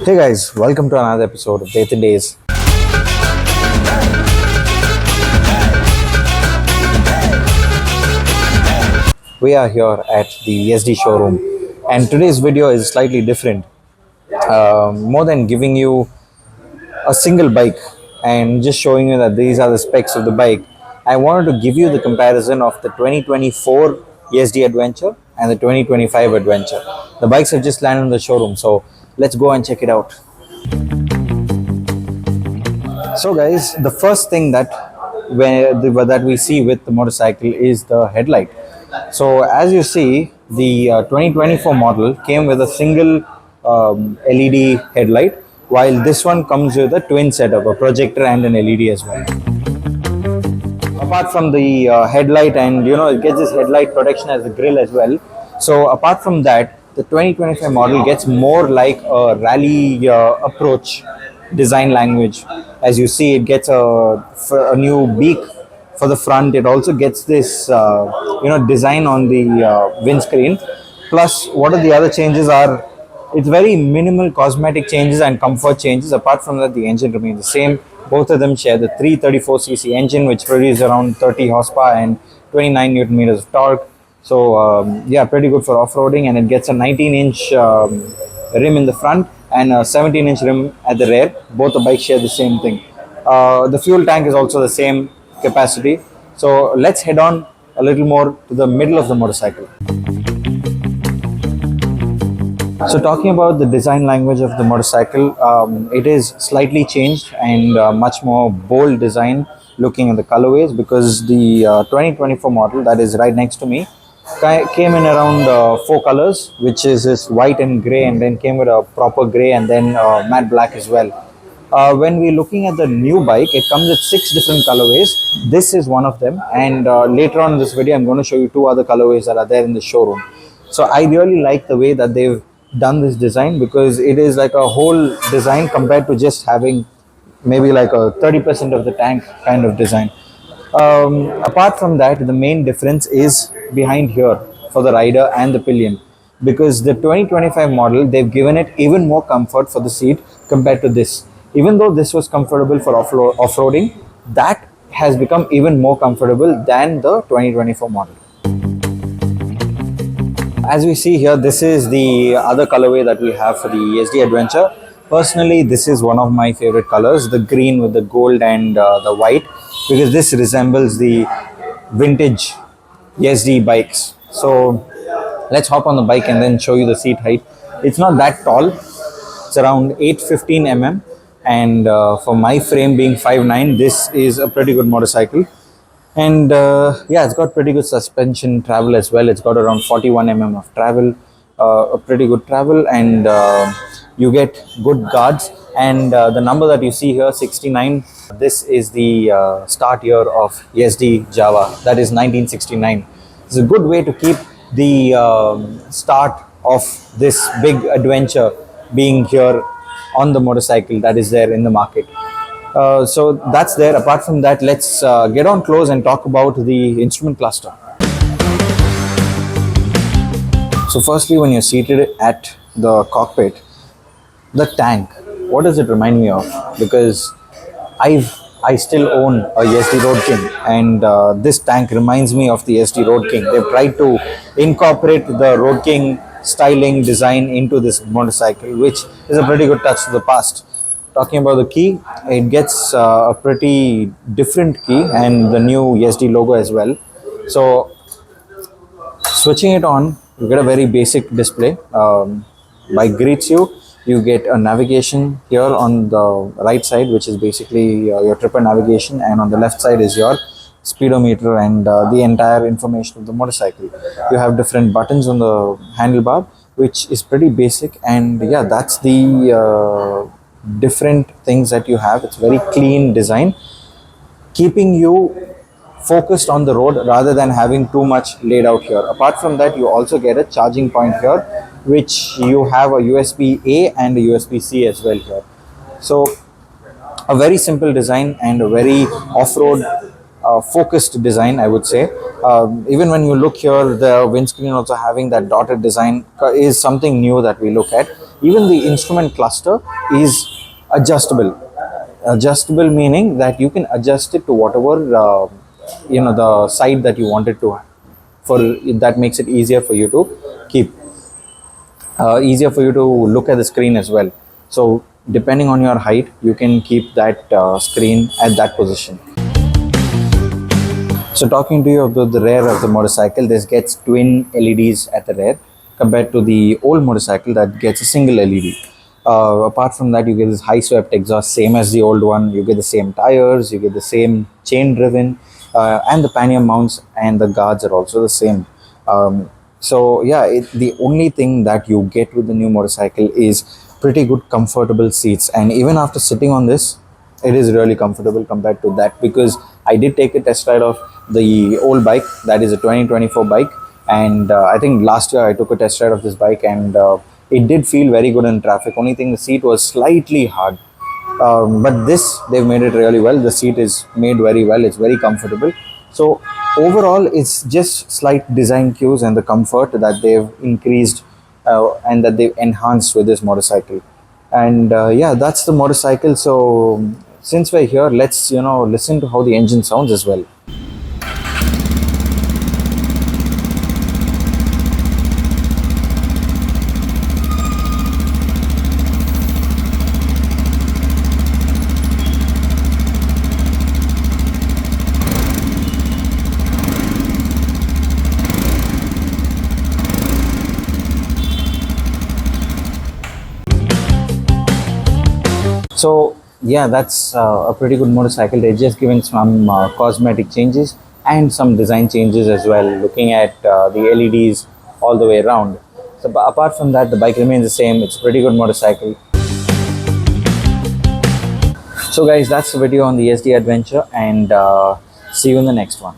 Hey guys, welcome to another episode of Day Days. We are here at the Yezdi showroom, and today's video is slightly different. More than giving you a single bike and just showing you that these are the specs of the bike, I wanted to give you the comparison of the 2024 Yezdi Adventure and the 2025 Adventure. The bikes have just landed in the showroom, so let's go and check it out. So guys, the first thing that we see with the motorcycle is the headlight. So as you see, the 2024 model came with a single LED headlight, while this one comes with a twin setup, a projector and an LED as well. Apart from the headlight, and it gets this headlight protection as the grille as well. So apart from that, the 2025 model gets more like a rally approach design language. As you see, it gets a new beak for the front. It also gets this design on the windscreen. Plus, what are the other changes are, it's very minimal cosmetic changes and comfort changes. Apart from that, the engine remains the same. Both of them share the 334cc engine, which produces around 30 horsepower and 29 newton meters of torque. So yeah, pretty good for off-roading, and it gets a 19-inch rim in the front and a 17-inch rim at the rear. Both the bikes share the same thing. The fuel tank is also the same capacity. So let's head on a little more to the middle of the motorcycle. So talking about the design language of the motorcycle, it is slightly changed and much more bold design looking at the colorways, because the 2024 model that is right next to me came in around 4 colors, which is this white and gray, and then came with a proper gray and then matte black as well. When we're looking at the new bike, it comes with 6 different colorways. This is one of them, and later on in this video I'm going to show you 2 other colorways that are there in the showroom. So I really like the way that they've done this design, because it is like a whole design compared to just having maybe like a 30% of the tank kind of design. Apart from that, the main difference is behind here for the rider and the pillion, because the 2025 model, they've given it even more comfort for the seat compared to this. Even though this was comfortable for off-roading, that has become even more comfortable than the 2024 model. As we see here, this is the other colorway that we have for the Yezdi Adventure. Personally, this is one of my favorite colors, the green with the gold and the white, because this resembles the vintage Yezdi bikes. So let's hop on the bike and then show you the seat height. It's not that tall. It's around 815 mm, and for my frame being 5'9", this is a pretty good motorcycle. And yeah, it's got pretty good suspension travel as well. It's got around 41 mm of travel, a pretty good travel, and you get good guards. And the number that you see here, 69, this is the start year of Yezdi Java, that is 1969. It's a good way to keep the start of this big adventure being here on the motorcycle that is there in the market. So that's there. Apart from that, let's get on close and talk about the instrument cluster. So firstly, when you're seated at the cockpit, the tank, what does it remind me of? Because I still own a Yezdi Road King, and this tank reminds me of the Yezdi Road King. They've tried to incorporate the Road King styling design into this motorcycle, which is a pretty good touch to the past. Talking about the key, it gets a pretty different key and the new Yezdi logo as well. So switching it on, you get a very basic display. Bike greets you. You get a navigation here on the right side, which is basically your tripper navigation, and on the left side is your speedometer and the entire information of the motorcycle. You have different buttons on the handlebar, which is pretty basic, and yeah, that's the different things that you have. It's very clean design, keeping you focused on the road rather than having too much laid out here. Apart from that, you also get a charging point here, which you have a USB-A and a USB-C as well here. So a very simple design and a very off-road focused design, I would say. Even when you look here, the windscreen also having that dotted design is something new that we look at. Even the instrument cluster is adjustable. Adjustable meaning that you can adjust it to whatever the side that you want it to have. For that makes it easier for you to keep, easier for you to look at the screen as well. So depending on your height, you can keep that screen at that position. So talking to you about the rear of the motorcycle, this gets twin LEDs at the rear compared to the old motorcycle that gets a single LED. Apart from that, you get this high swept exhaust, same as the old one. You get the same tires, you get the same chain driven, and the pannier mounts and the guards are also the same. So yeah, the only thing that you get with the new motorcycle is pretty good comfortable seats, and even after sitting on this, it is really comfortable compared to that, because I did take a test ride of the old bike, that is a 2024 bike, and I think last year I took a test ride of this bike, and it did feel very good in traffic. Only thing, the seat was slightly hard, but this, they've made it really well. The seat is made very well, it's very comfortable. So overall, it's just slight design cues and the comfort that they've increased and that they've enhanced with this motorcycle. And yeah, that's the motorcycle. So since we're here, let's listen to how the engine sounds as well. So yeah, that's a pretty good motorcycle. They've just given some cosmetic changes and some design changes as well, looking at the LEDs all the way around. So apart from that, the bike remains the same. It's a pretty good motorcycle. So guys, that's the video on the Yezdi Adventure, and see you in the next one.